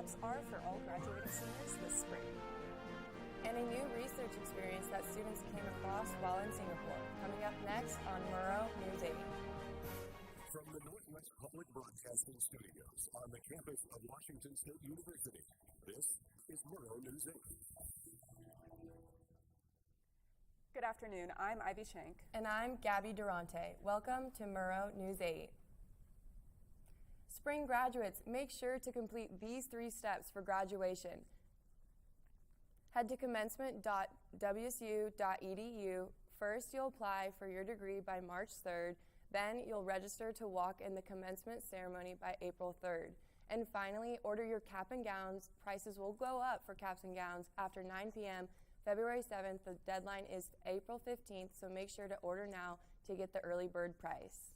steps are for all graduating seniors this spring. And a new research experience that students came across while in Singapore. Coming up next on Murrow News 8. From the Northwest Public Broadcasting Studios on the campus of Washington State University, this is Murrow News 8. Good afternoon, I'm Ivy Shank. And I'm Gabby Durante. Welcome to Murrow News 8. Spring graduates, make sure to complete these 3 steps for graduation. Head to commencement.wsu.edu. First, you'll apply for your degree by March 3rd. Then, you'll register to walk in the commencement ceremony by April 3rd. And finally, order your cap and gowns. Prices will go up for caps and gowns after 9 p.m. February 7th. The deadline is April 15th, so make sure to order now to get the early bird price.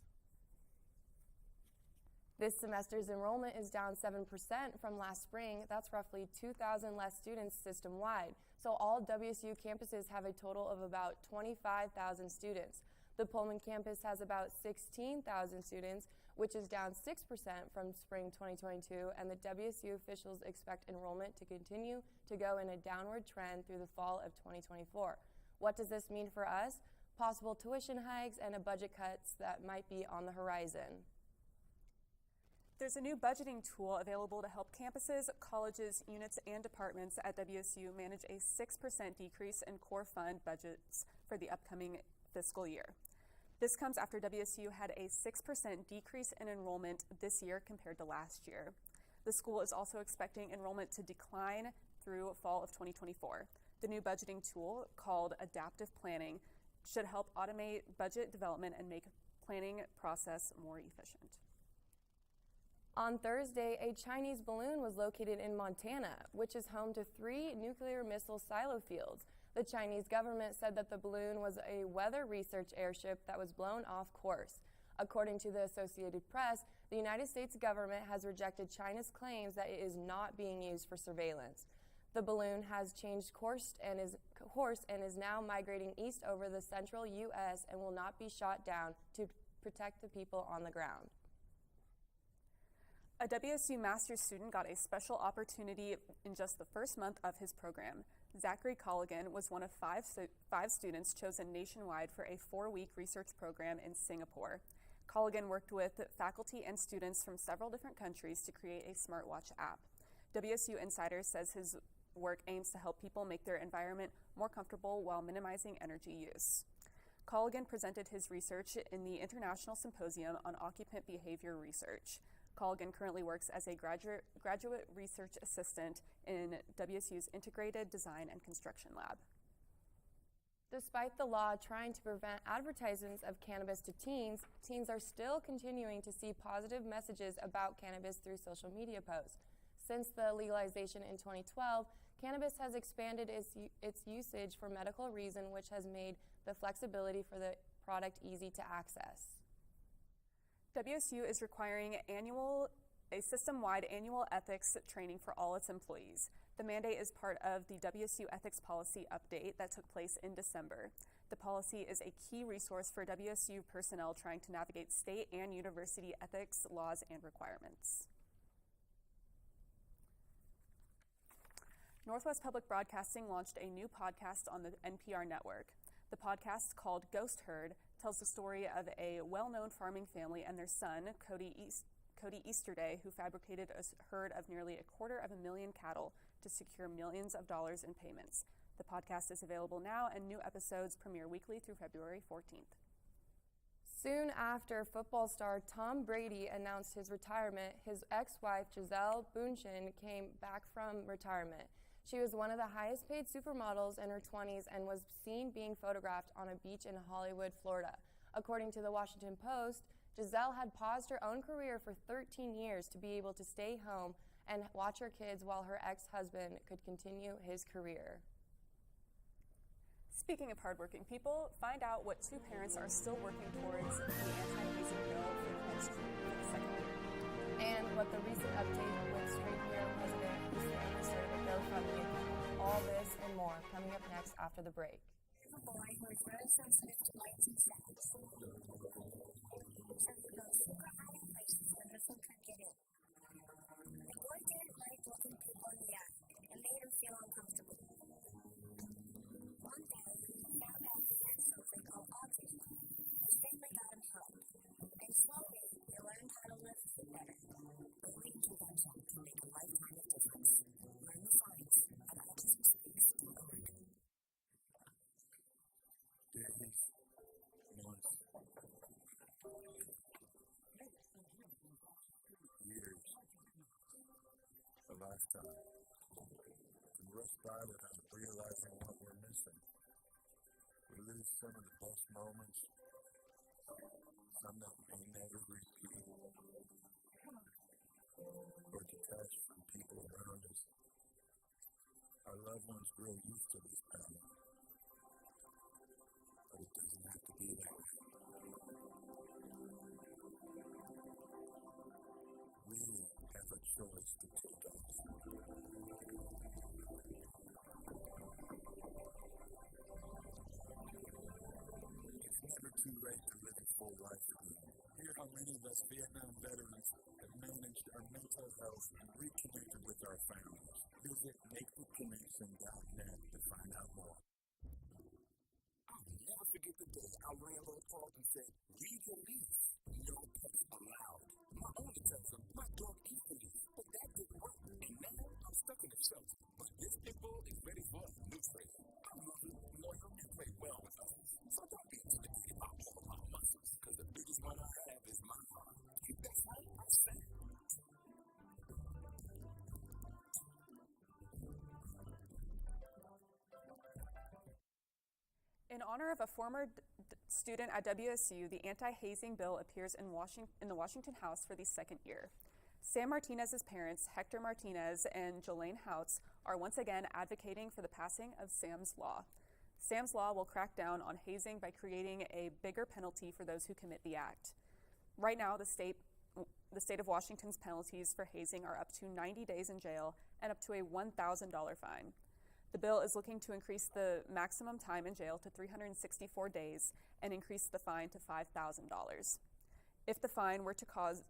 This semester's enrollment is down 7% from last spring. That's roughly 2,000 less students system-wide. So all WSU campuses have a total of about 25,000 students. The Pullman campus has about 16,000 students, which is down 6% from spring 2022, and the WSU officials expect enrollment to continue to go in a downward trend through the fall of 2024. What does this mean for us? Possible tuition hikes and a budget cuts that might be on the horizon. There's a new budgeting tool available to help campuses, colleges, units, and departments at WSU manage a 6% decrease in core fund budgets for the upcoming fiscal year. This comes after WSU had a 6% decrease in enrollment this year compared to last year. The school is also expecting enrollment to decline through fall of 2024. The new budgeting tool, called Adaptive Planning, should help automate budget development and make planning process more efficient. On Thursday, a Chinese balloon was located in Montana, which is home to 3 nuclear missile silo fields. The Chinese government said that the balloon was a weather research airship that was blown off course. According to the Associated Press, the United States government has rejected China's claims that it is not being used for surveillance. The balloon has changed course and is now migrating east over the central U.S. and will not be shot down to protect the people on the ground. A WSU master's student got a special opportunity in just the first month of his program. Zachary Colligan was one of five students chosen nationwide for a 4-week research program in Singapore. Colligan worked with faculty and students from several different countries to create a smartwatch app. WSU Insider says his work aims to help people make their environment more comfortable while minimizing energy use. Colligan presented his research in the International Symposium on Occupant Behavior Research. Colligan currently works as a graduate research assistant in WSU's Integrated Design and Construction Lab. Despite the law trying to prevent advertisements of cannabis to teens, teens are still continuing to see positive messages about cannabis through social media posts. Since the legalization in 2012, cannabis has expanded its usage for medical reasons, which has made the flexibility for the product easy to access. WSU is requiring a system-wide annual ethics training for all its employees. The mandate is part of the WSU ethics policy update that took place in December. The policy is a key resource for WSU personnel trying to navigate state and university ethics, laws, and requirements. Northwest Public Broadcasting launched a new podcast on the NPR network. The podcast, called Ghost Herd, tells the story of a well-known farming family and their son, Cody Easterday, who fabricated a herd of nearly 250,000 cattle to secure millions of dollars in payments. The podcast is available now, and new episodes premiere weekly through February 14th. Soon after football star Tom Brady announced his retirement, his ex-wife Gisele Bündchen came back from retirement. She was one of the highest-paid supermodels in her 20s and was seen being photographed on a beach in Hollywood, Florida. According to the Washington Post, Gisele had paused her own career for 13 years to be able to stay home and watch her kids while her ex-husband could continue his career. Speaking of hardworking people, find out what 2 parents are still working towards the anti-hazing bill for the next second year. And what the recent update with Straight Hair President whose family started a GoFundMe. All this and more coming up next after the break. A boy who is very sensitive to lights and sounds. So he goes, look at hiding places where the food can get in. The boy didn't like looking feel uncomfortable. One day, he found out he had something called autism. His family got him help, and slowly he learned how to live with it better. Going to website can make a lifetime of difference. Learn the science at autismspeaks.org. Days, months, years, a lifetime. We rush by without realizing what we're missing. We lose some of the best moments, some that may never repeat, or detach from people around us. Our loved ones grow used to this pattern, but it doesn't have to be that way. We have a choice to take off. It's never too late to live a full life again. Hear how many of us Vietnam veterans have managed our mental health and reconnected with our families. Visit maketheconnections.net to find out more. I'll never forget the day our landlord called and said, "Read your lease. No pets allowed." My owner tells him, "My dog eats the lease," but that didn't work. And now I'm stuck in a shelter. But this pit bull is ready for a new phase. I'm loving, loyal, and play well with others. So don't be intimidated by all of my muscles, because the biggest one I have is my heart. And that's how I say. In honor of a former student at WSU, the anti-hazing bill appears in the Washington House for the second year. Sam Martinez's parents, Hector Martinez and Jolaine Houts, are once again advocating for the passing of Sam's Law. Sam's Law will crack down on hazing by creating a bigger penalty for those who commit the act. Right now, the state of Washington's penalties for hazing are up to 90 days in jail and up to a $1,000 fine. The bill is looking to increase the maximum time in jail to 364 days and increase the fine to $5,000. If the fine were to cause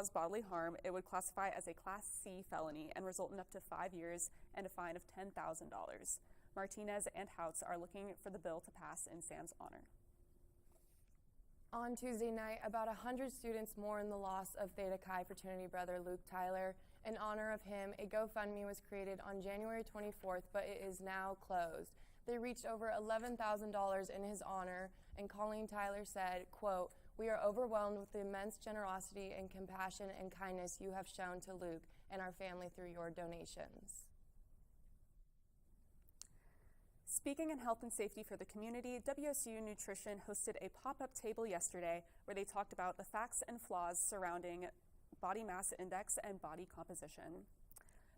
bodily harm, it would classify as a Class C felony and result in up to 5 years and a fine of $10,000. Martinez and Houts are looking for the bill to pass in Sam's honor. On Tuesday night, about 100 students mourned the loss of Theta Chi fraternity brother Luke Tyler. In honor of him, a GoFundMe was created on January 24th, but it is now closed. They reached over $11,000 in his honor, and Colleen Tyler said, quote, "We are overwhelmed with the immense generosity and compassion and kindness you have shown to Luke and our family through your donations." Speaking in health and safety for the community, WSU Nutrition hosted a pop-up table yesterday where they talked about the facts and flaws surrounding body mass index and body composition.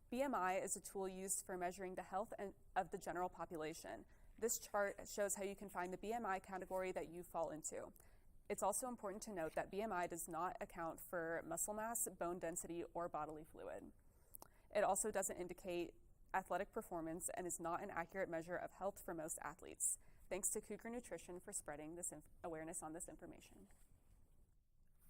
BMI is a tool used for measuring the health of the general population. This chart shows how you can find the BMI category that you fall into. It's also important to note that BMI does not account for muscle mass, bone density, or bodily fluid. It also doesn't indicate athletic performance and is not an accurate measure of health for most athletes. Thanks to Cougar Nutrition for spreading this awareness on this information.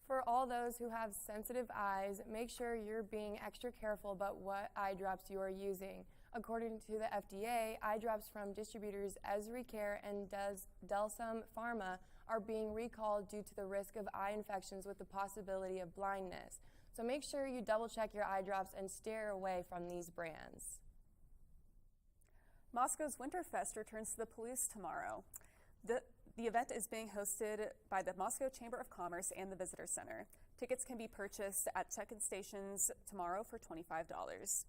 For all those who have sensitive eyes, make sure you're being extra careful about what eye drops you are using. According to the FDA, eye drops from distributors Esri Care and Delsum Pharma are being recalled due to the risk of eye infections with the possibility of blindness. So make sure you double check your eye drops and steer away from these brands. Moscow's Winterfest returns to the Palouse tomorrow. The event is being hosted by the Moscow Chamber of Commerce and the Visitor Center. Tickets can be purchased at check-in stations tomorrow for $25.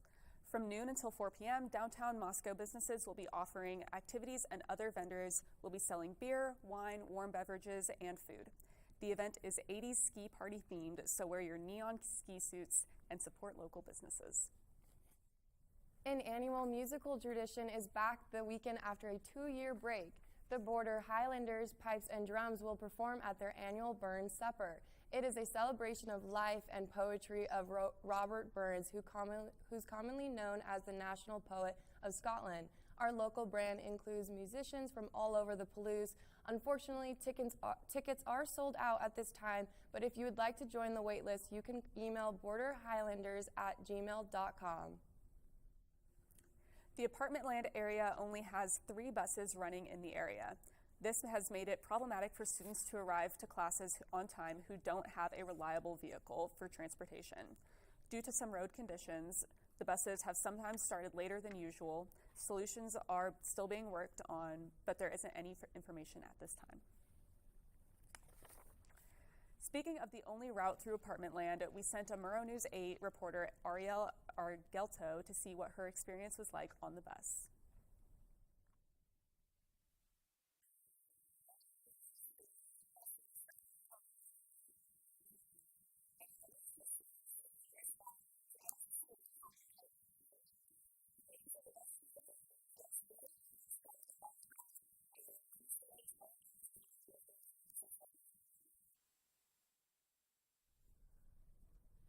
From noon until 4 p.m., downtown Moscow businesses will be offering activities and other vendors will be selling beer, wine, warm beverages, and food. The event is 80s ski party themed, so wear your neon ski suits and support local businesses. An annual musical tradition is back the weekend after a 2-year break. The Border Highlanders Pipes and Drums will perform at their annual Burns Supper. It is a celebration of life and poetry of Robert Burns, who's commonly known as the national poet of Scotland. Our local brand includes musicians from all over the Palouse. Unfortunately, tickets are sold out at this time, but if you would like to join the waitlist, you can email borderhighlanders@gmail.com. The apartment land area only has 3 buses running in the area. This has made it problematic for students to arrive to classes on time who don't have a reliable vehicle for transportation. Due to some road conditions, the buses have sometimes started later than usual. Solutions are still being worked on, but there isn't any information at this time. Speaking of the only route through apartment land, we sent a Murrow News 8 reporter, Ariel Argelto, to see what her experience was like on the bus.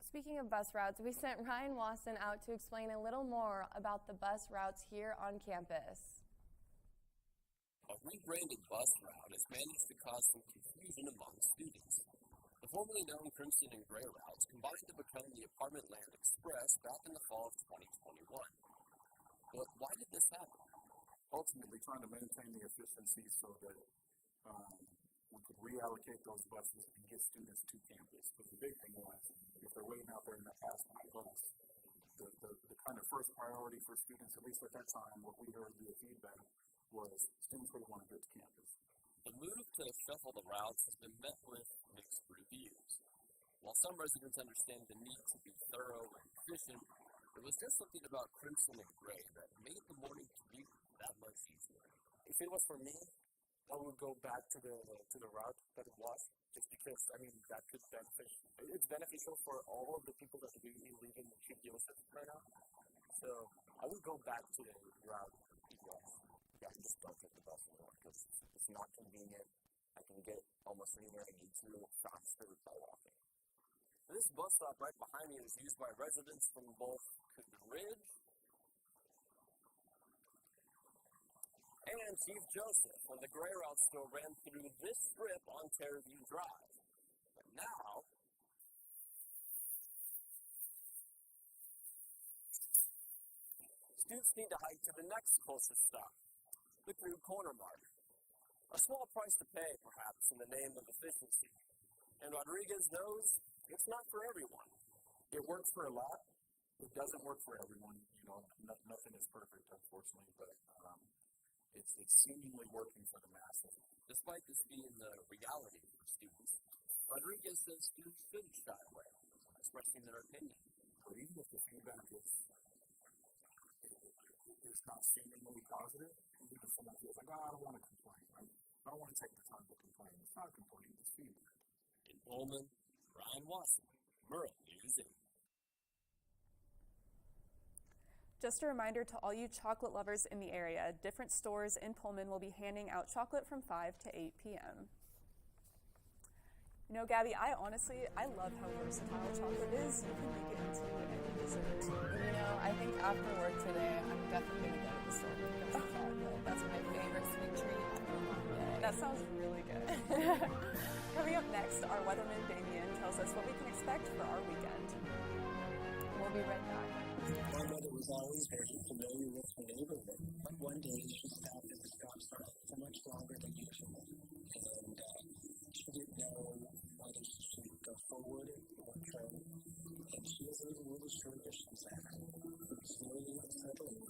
Speaking of bus routes, we sent Ryan Wasson out to explain a little more about the bus routes here on campus. A rebranded bus route has managed to cause some confusion among students. The formerly known Crimson and Gray routes combined to become the Apartment Land Express back in the fall of 2021. But why did this happen? Ultimately, trying to maintain the efficiency so that we could reallocate those buses and get students to campus. But the big thing was, if they're waiting out there in the past bus, the kind of first priority for students, at least at that time, what we heard the feedback was students really want to get to campus. The move to shuffle the routes has been met with mixed reviews. While some residents understand the need to be thorough and efficient, there was just something about Crimson and Gray that made the morning commute that much easier. If it was for me, I would go back to the route that it was, just because, I mean, that could benefit. It's beneficial for all of the people that are really living in DeAngelis right now. So I would go back to the route it was. Yeah, I just don't take the bus anymore because it's not convenient. I can get almost anywhere I need to faster by walking. This bus stop right behind me is used by residents from both Cooper Ridge and Chief Joseph, when the Gray route still ran through this strip on Terraview Drive. But now, students need to hike to the next closest stop, the Crude Corner Mark. A small price to pay, perhaps, in the name of efficiency. And Rodriguez knows it's not for everyone. It works for a lot. It doesn't work for everyone. You know, nothing is perfect, unfortunately, but it's seemingly working for the masses. Despite this being the reality for students, Rodriguez says students shouldn't shy away, expressing their opinion. But even if the feedback is not seemingly positive, even if someone feels like, oh, I don't want to complain, right? I don't want to take the time to complain. It's not a complaint, it's feedback. In Pullman, Ryan Wasson, Murrow News 8. Just a reminder to all you chocolate lovers in the area, different stores in Pullman will be handing out chocolate from 5 to 8 p.m. You know, Gabby, I love how versatile chocolate is. You can make it into any dessert. You know, I think after work today, I'm definitely going to go to the store and get some chocolate. That's my favorite sweet treat. That sounds really good. Coming up next, our weatherman Damien tells us what we can expect for our weekend. We'll be right back. My mother was always very familiar with her neighborhood, but one day she stopped at the stop sign for much longer than usual, and she didn't know whether she should go forward or turn, and she was a little sure where she was at. Slowly and suddenly,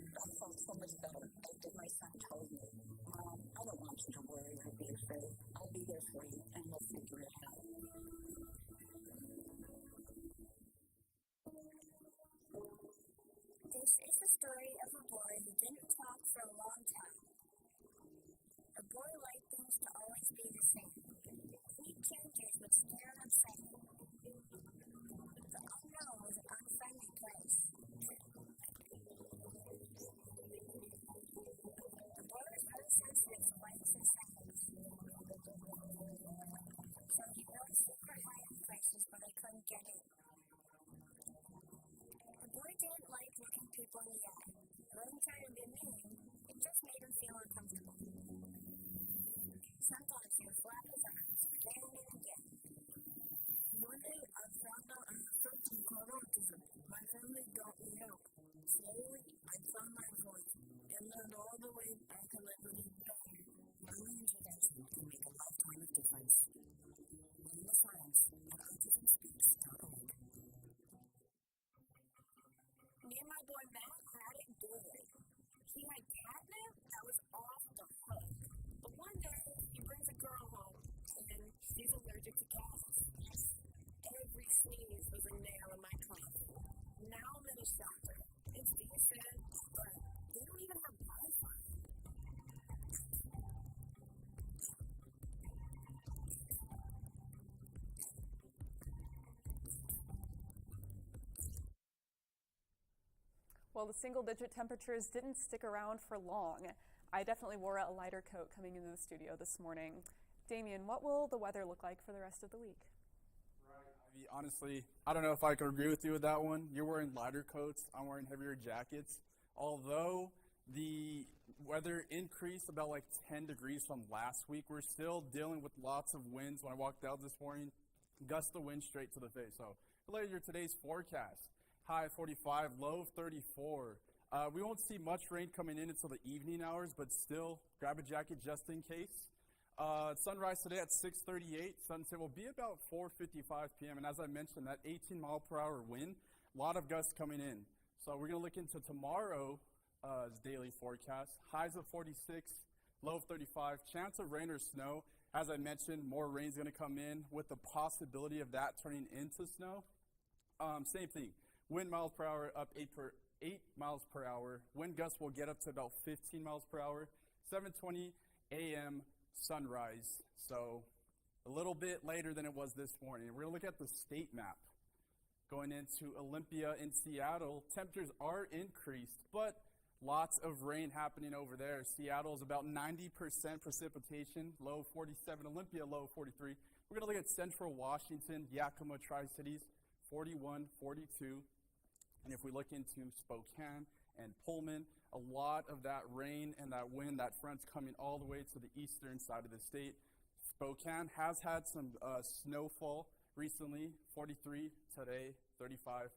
I felt so much better after my son told me, Mom, I don't want you to worry or be afraid. I'll be here for you, and we'll figure it out. This is the story of a boy who didn't talk for a long time. The boy liked things to always be the same. Sweet changes would scare him insane. The unknown was an unfriendly place. The boy was very sensitive to lights and sounds. So he built secret hiding places where they couldn't get in. The boy didn't like looking people in the eye. He wasn't trying to be mean, it just made him feel uncomfortable. Sometimes he would flap his arms again and again. One day I found out I'm affected by autism. My family got me help. Slowly, I found my voice and learned all the way I can live a little better. Early intervention can make a lifetime of difference. Lena Science at autismspeaks.org. Me and my boy Matt had it good. He had catnip that was off the hook. But one day, he brings a girl home, and she's allergic to cats. Every sneeze was a nail in my coffin. Now I'm in a shelter. It's decent, but they don't even have Wi-Fi. Well, the single-digit temperatures didn't stick around for long. I definitely wore a lighter coat coming into the studio this morning. Damien, what will the weather look like for the rest of the week? Ivy, honestly, I don't know if I can agree with you with that one. You're wearing lighter coats. I'm wearing heavier jackets. Although the weather increased about like 10 degrees from last week, we're still dealing with lots of winds. When I walked out this morning, gust of wind straight to the face. So later today's forecast, high 45, low 34. We won't see much rain coming in until the evening hours, but still grab a jacket just in case. Sunrise today at 6:38. Sunset will be about 4:55 p.m. And as I mentioned, that 18-mile-per-hour wind, a lot of gusts coming in. So we're going to look into tomorrow's daily forecast. Highs of 46, low of 35. Chance of rain or snow. As I mentioned, more rain is going to come in with the possibility of that turning into snow. Same thing. Wind miles per hour up 8 miles per hour. Wind gusts will get up to about 15 miles per hour. 7:20 a.m. sunrise. So a little bit later than it was this morning. We're going to look at the state map. Going into Olympia in Seattle, temperatures are increased, but lots of rain happening over there. Seattle is about 90% precipitation, low 47. Olympia, low 43. We're going to look at central Washington, Yakima, Tri-Cities, 41, 42. And if we look into Spokane and Pullman, a lot of that rain and that wind, that front's coming all the way to the eastern side of the state. Spokane has had some snowfall recently, 43 today, 35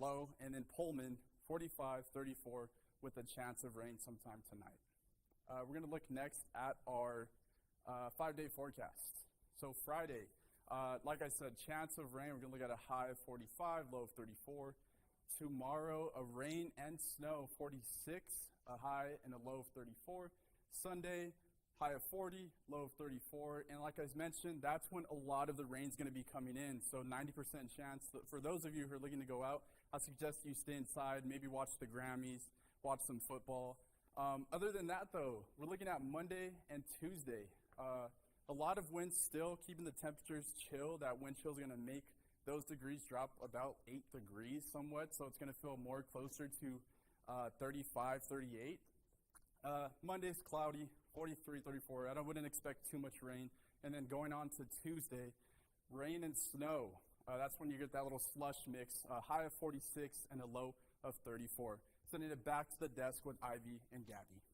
low. And then Pullman, 45, 34 with a chance of rain sometime tonight. We're going to look next at our 5-day forecast. So Friday, like I said, chance of rain. We're going to look at a high of 45, low of 34. Tomorrow, a rain and snow, 46, a high and a low of 34. Sunday, high of 40, low of 34. And like I mentioned, that's when a lot of the rain is going to be coming in. So 90% chance. For those of you who are looking to go out, I suggest you stay inside, maybe watch the Grammys, watch some football. Other than that, though, we're looking at Monday and Tuesday. A lot of winds still, keeping the temperatures chill. That wind chill is going to make those degrees drop about 8 degrees somewhat, so it's going to feel more closer to 35, 38. Monday's cloudy, 43, 34. I wouldn't expect too much rain. And then going on to Tuesday, rain and snow. That's when you get that little slush mix, high of 46 and a low of 34. Sending it back to the desk with Ivy and Gabby.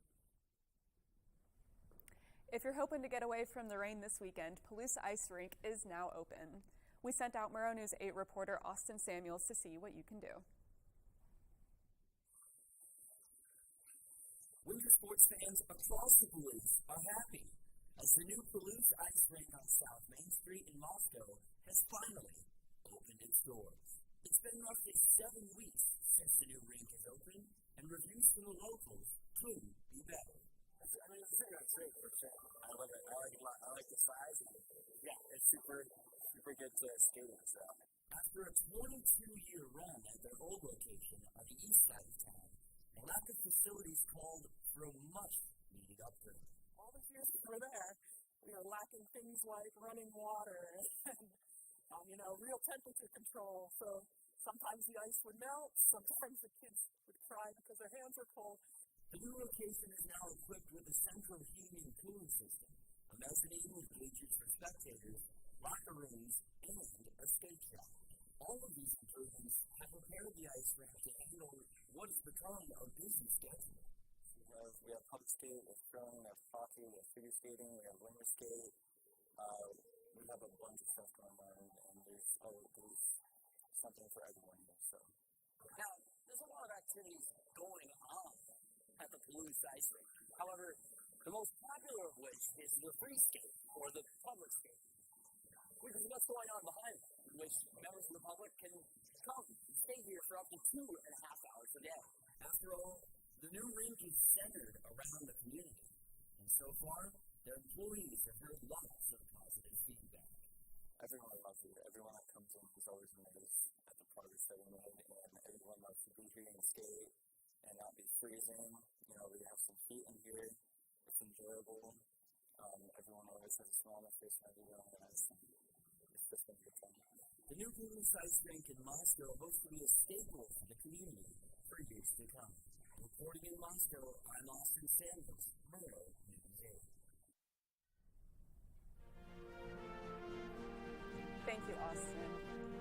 If you're hoping to get away from the rain this weekend, Palouse Ice Rink is now open. We sent out Murrow News 8 reporter Austin Samuels to see what you can do. Winter sports fans across the Palouse are happy as the new Palouse Ice Rink on South Main Street in Moscow has finally opened its doors. It's been roughly 7 weeks since the new rink is open, and reviews from the locals couldn't be better. I mean, the thing that's great for sure. I love it. I like the size. Yeah, it's super good to skate in. So. After a 22-year run at their old location on the east side of town, a lack of facilities called for a much-needed upgrade. All the years that we're there, we were lacking things like running water and, real temperature control. So sometimes the ice would melt, sometimes the kids would cry because their hands were cold. The new location is now equipped with a central heating and cooling system, a mezzanine with bleachers for spectators, locker rooms, and a skate shop. All of these improvements have prepared the ice rink to handle what has become a busy schedule. We have pump skate, we have curling, we have hockey, we have figure skating, we have roller skate. We have a bunch of stuff going on, and there's something for everyone here. So. Now, There's a lot of activities going on at the Palouse ice rink. However, the most popular of which is the free skate, or the public skate, which is what's going on behind it, which members of the public can come and stay here for up to 2.5 hours a day. After all, the new rink is centered around the community, and so far, their employees have heard lots of positive feedback. Everyone loves it. Everyone that comes in is always amazed at the progress that we made, and everyone loves to be here and skate and not be freezing. You know, we have some heat in here. It's enjoyable. Everyone always has a smile on their face whenever they're on the ice. It's just been good fun. The new Palouse ice rink in Moscow hopes to be a staple for the community for years to come. Reporting in Moscow, I'm Austin Sanders, Murrow, News 8. Thank you, Austin.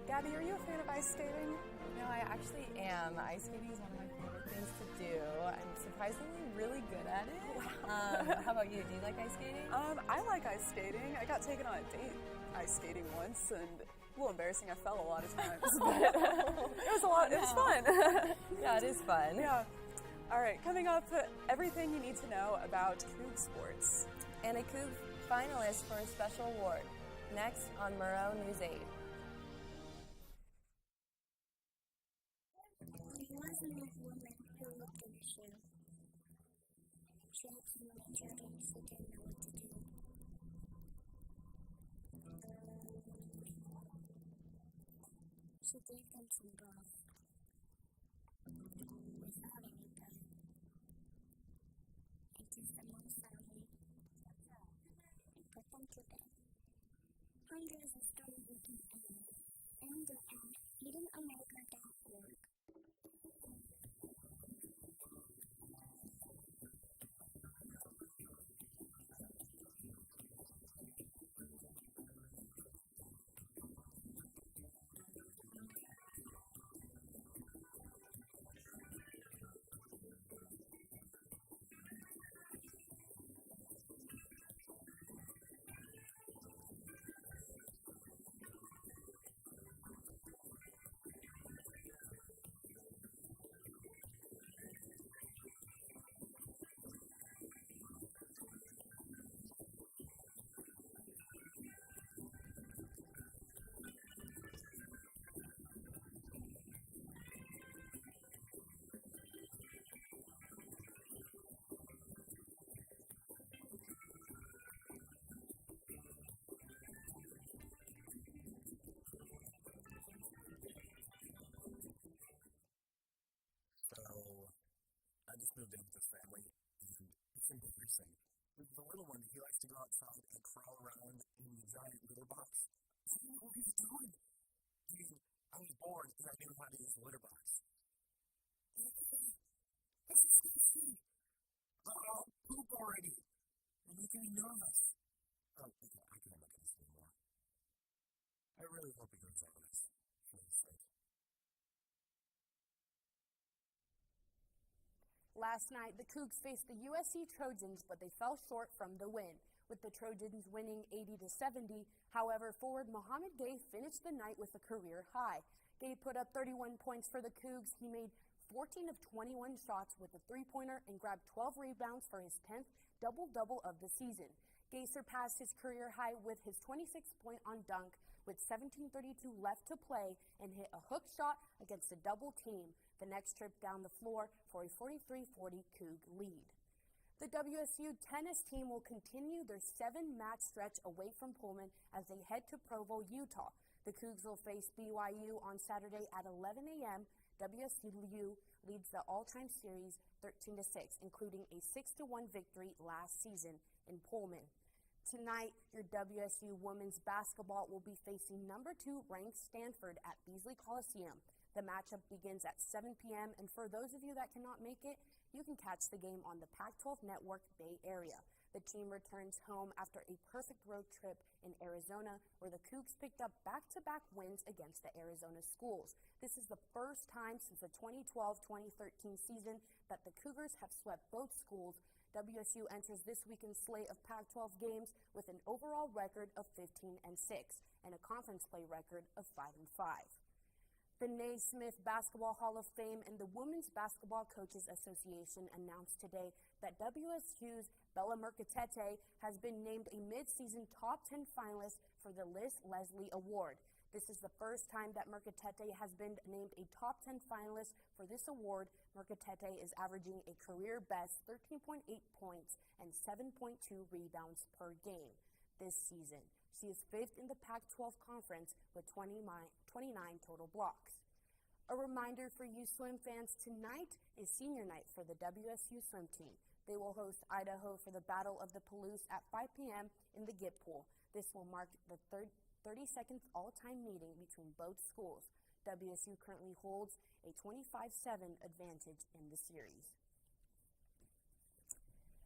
Gabby, are you a fan of ice skating? No, I actually am. Ice skating is one of my favorite things to do. I'm surprisingly really good at it. How about you? Do you like ice skating? I like ice skating. I got taken on a date ice skating once, and a little embarrassing. I fell a lot of times, but it was a lot. It was fun. Yeah, it is fun. Yeah. All right, coming up, everything you need to know about Coug sports. And a Coug finalist for a special award. Next on Murrow News 8. There was an old woman who lived in a shoe. She had some injured and she didn't know what to do. She gave them some broth without any blood and kissed them all soundly and put them to bed. Hunger is a story we can end. And feedingamerica.org. I just moved in with this family, and it's embarrassing. With the little one, he likes to go outside and crawl around in the giant litter box. I don't know what he's doing. I was born and I knew how to use the litter box. This is disgusting. Oh, poop already. I'm getting nervous. Oh, okay, I can't look at this anymore. I really hope he goes over this. For his sake. Last night, the Cougs faced the USC Trojans, but they fell short from the win, with the Trojans winning 80-70. However, forward Mohamed Gay finished the night with a career high. Gay put up 31 points for the Cougs. He made 14 of 21 shots with a three-pointer and grabbed 12 rebounds for his 10th double-double of the season. Gay surpassed his career high with his 26-point on dunk with 17:32 left to play and hit a hook shot against a double team the next trip down the floor for a 43-40 Coug lead. The WSU tennis team will continue their 7-match stretch away from Pullman as they head to Provo, Utah. The Cougs will face BYU on Saturday at 11 a.m. WSU leads the all-time series 13-6, including a 6-1 victory last season in Pullman. Tonight, your WSU women's basketball will be facing number 2 ranked Stanford at Beasley Coliseum. The matchup begins at 7 p.m., and for those of you that cannot make it, you can catch the game on the Pac-12 Network Bay Area. The team returns home after a perfect road trip in Arizona, where the Cougs picked up back-to-back wins against the Arizona schools. This is the first time since the 2012-2013 season that the Cougars have swept both schools. WSU enters this weekend's slate of Pac-12 games with an overall record of 15-6 and a conference play record of 5-5. The Naismith Basketball Hall of Fame and the Women's Basketball Coaches Association announced today that WSU's Bella Mercatete has been named a mid-season top 10 finalist for the Liz Leslie Award. This is the first time that Mercatete has been named a top 10 finalist for this award. Mercatete is averaging a career best 13.8 points and 7.2 rebounds per game this season. She is fifth in the Pac-12 conference with 29 total blocks. A reminder for you swim fans, tonight is senior night for the WSU swim team. They will host Idaho for the Battle of the Palouse at 5 p.m. in the Gip Pool. This will mark the 32nd all-time meeting between both schools. WSU currently holds a 25-7 advantage in the series.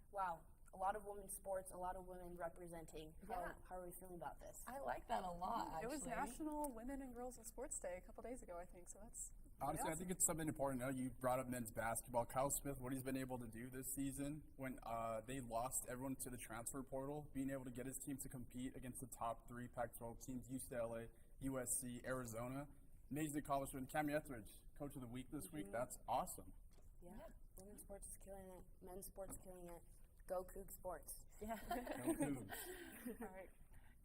Wow. A lot of women's sports, a lot of women representing. How are we feeling about this? I like that a lot, actually. It was National Women in Girls in Sports Day a couple days ago, I think, so that's Honestly, awesome. I think it's something important. You brought up men's basketball. Kyle Smith, what he's been able to do this season when they lost everyone to the transfer portal, being able to get his team to compete against the top 3 Pac-12 teams, UCLA, USC, Arizona. Amazing accomplishment. Cammie Etheridge, Coach of the Week this week. That's awesome. Yeah. Women's sports is killing it. Men's sports killing it. Go Coug Sports. Yeah. Go Cougs. All right.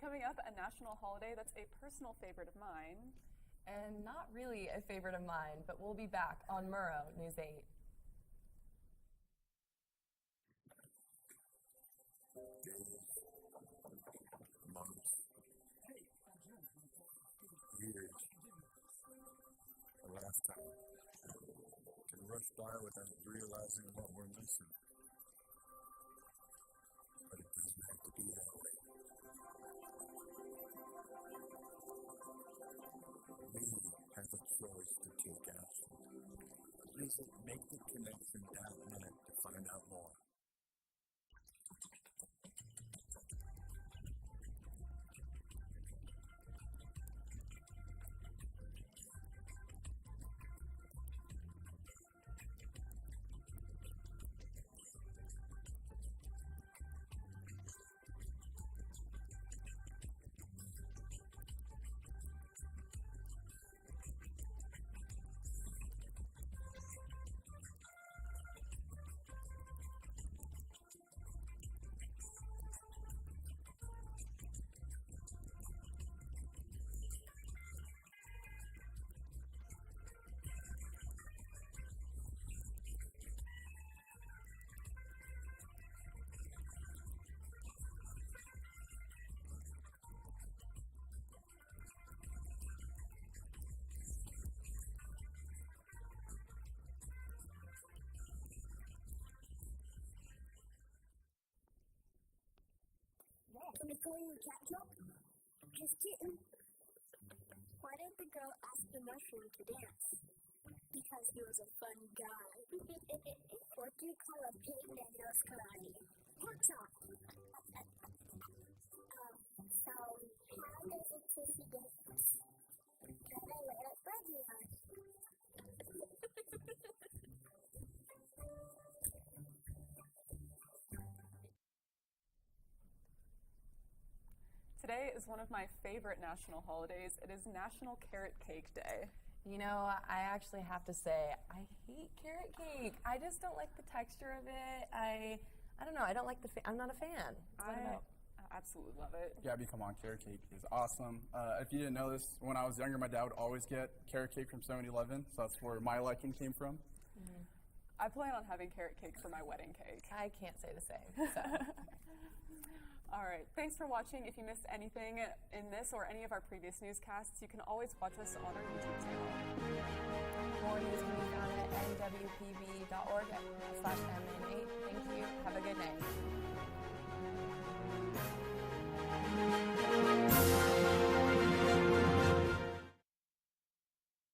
Coming up, a national holiday that's a personal favorite of mine. And not really a favorite of mine, but we'll be back on Murrow News 8. Days, months, years, the last time can rush by without realizing what we're missing. But it doesn't have to be that way. We have a choice to take action. Visit maketheconnection.net to find out more. Can I call you a cat joke? Just kidding. Why did the girl ask the mushroom to dance? Because he was a fun guy. What do you call a pig that knows karate? Pork chop. So, how does a pussy dance? Can I let it fuzzy on? Today is one of my favorite national holidays. It is National Carrot Cake Day. You know, I actually have to say, I hate carrot cake. I just don't like the texture of it. I don't know. I don't like I'm not a fan. I absolutely love it. Gabby, come on. Carrot cake is awesome. If you didn't know this, when I was younger, my dad would always get carrot cake from 7-Eleven, so that's where my liking came from. Mm-hmm. I plan on having carrot cake for my wedding cake. I can't say the same. So. All right, thanks for watching. If you missed anything in this or any of our previous newscasts, you can always watch us on our YouTube channel. More news can be found at nwpb.org/mn8. Thank you.